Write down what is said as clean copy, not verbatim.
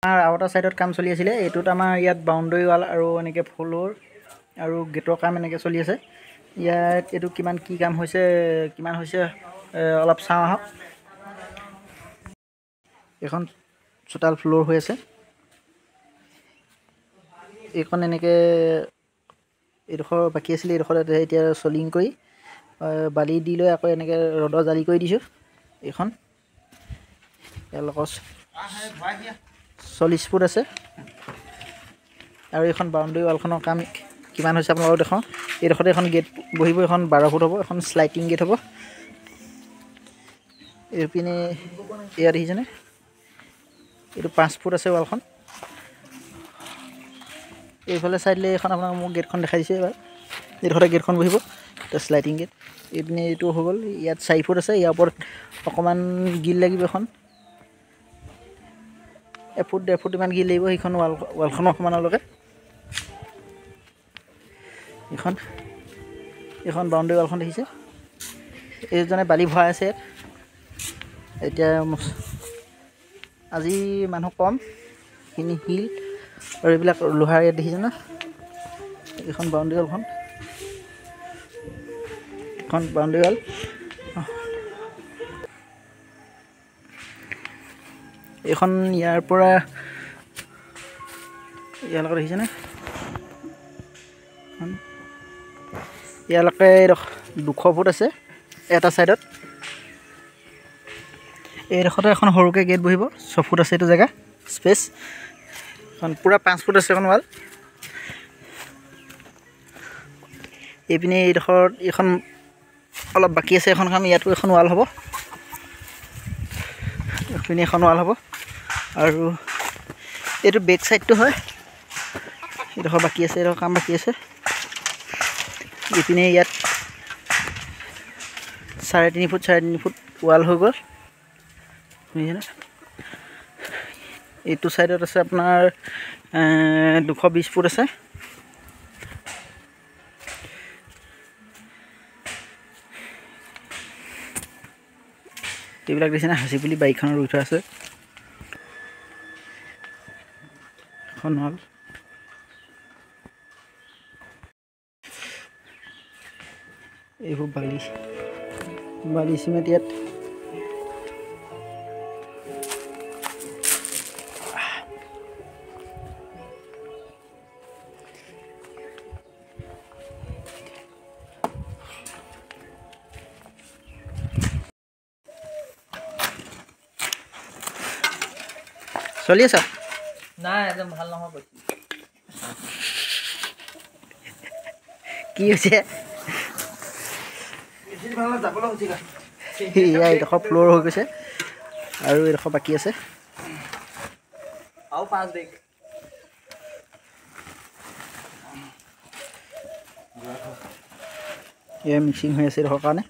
আৰু এটা সাইডত কাম চলি আছিল এটোত আমাৰ ইয়াত বাউন্ডাৰী ওয়াল আৰু এনেকে ফ্লোৰ আৰু গেটৰ কাম এনেকে চলি আছে ইয়াত এটো কিমান কি কাম হৈছে কিমান হৈছে অলপ চাওঁ আহক এখন চোতাল ফ্লোৰ হৈ আছে এখন এনেকে এডখৰ বাকি আছিল এডখৰ এতিয়া সলিং কৰি বালি দি লৈ আকৌ এনেকে ৰডৰ জালি কৰি দিছো এখন এলকস 40 ফুট আছে আৰু এখন বাউন্ডাৰী ওয়ালখনৰ কাম কিমান হৈছে আপোনালোকক দেখাও এডখতে এখন গেট বহিব এখন 12 ফুট হ'ব এখন স্লাইডিং গেট হ'ব এপিনে এয়া দেখিছেনে এটো 5 ফুট আছে ওয়ালখন এইফালে সাইডলে এখন আপোনাক মোক গেটখন দেখাই দিছে এবাৰ এডখতে গেটখন বহিব এটা স্লাইডিং গেট এপিনে এটো হৈ গল ইয়াত 4 ফুট আছে ইয়াৰ ওপৰত অকমান গিল লাগিব এখন এফুট ডেফুট ইমান গিল লাগিব এইখন ওয়ালখনৰ সমানলৈকে এখন বাউন্ডাৰী ওয়ালখন দেখিছে এইজনে বালি ভৰাই আছে এতিয়া আজি মানুহ কম কিনি হিল আৰু এইবিলাক লোহাৰ ইয়াত দেখিছে না এখন বাউন্ডাৰী ওয়ালখন এখন বাউন্ডাৰী ওয়াল এখন ইয়াৰ পৰা ইয়ালৈকে দেখিছে না ইয়ালৈকে 200 ফুট আছে এটা সাইডত এইডখতে এখন সৰুকে গেট বহিব 6 ফুট আছে এটো জায়গা স্পেস এখন পুৰা 5 ফুট আছে এখন ওয়াল এপিনে এইডখৰ এখন অলপ বাকি আছে এখন কাম ইয়াতো এখন ওয়াল হ'ব এপিনে এখন ওয়াল হ'ব আৰু এটো বেক সাইডটো হয় এডখৰ বাকি আছে এডখৰ কাম বাকি আছে এপিনে ইয়াত 3.5 ফুট ওয়াল হৈ গল বুজিছেনে এইটো সাইডত আছে আপোনাৰ 220 ফুট আছে এইবিলাক দিছে না হাসি পুলি বাইকখনৰ উঠা আছে এখন হল এইবোৰ বালি সিমেন্ট ইয়াত চলি আছে না একদম ভাল নহয় কৈছি কি হৈছে এদিন ভাল যাবলৈ হৈছিল এইডখৰ ফ্লোৰ হৈ গৈছে আৰু এইডখৰ বাকি আছে আৰু 5 বেগ মিক্সিং হৈ আছে এইডখৰ কাৰণে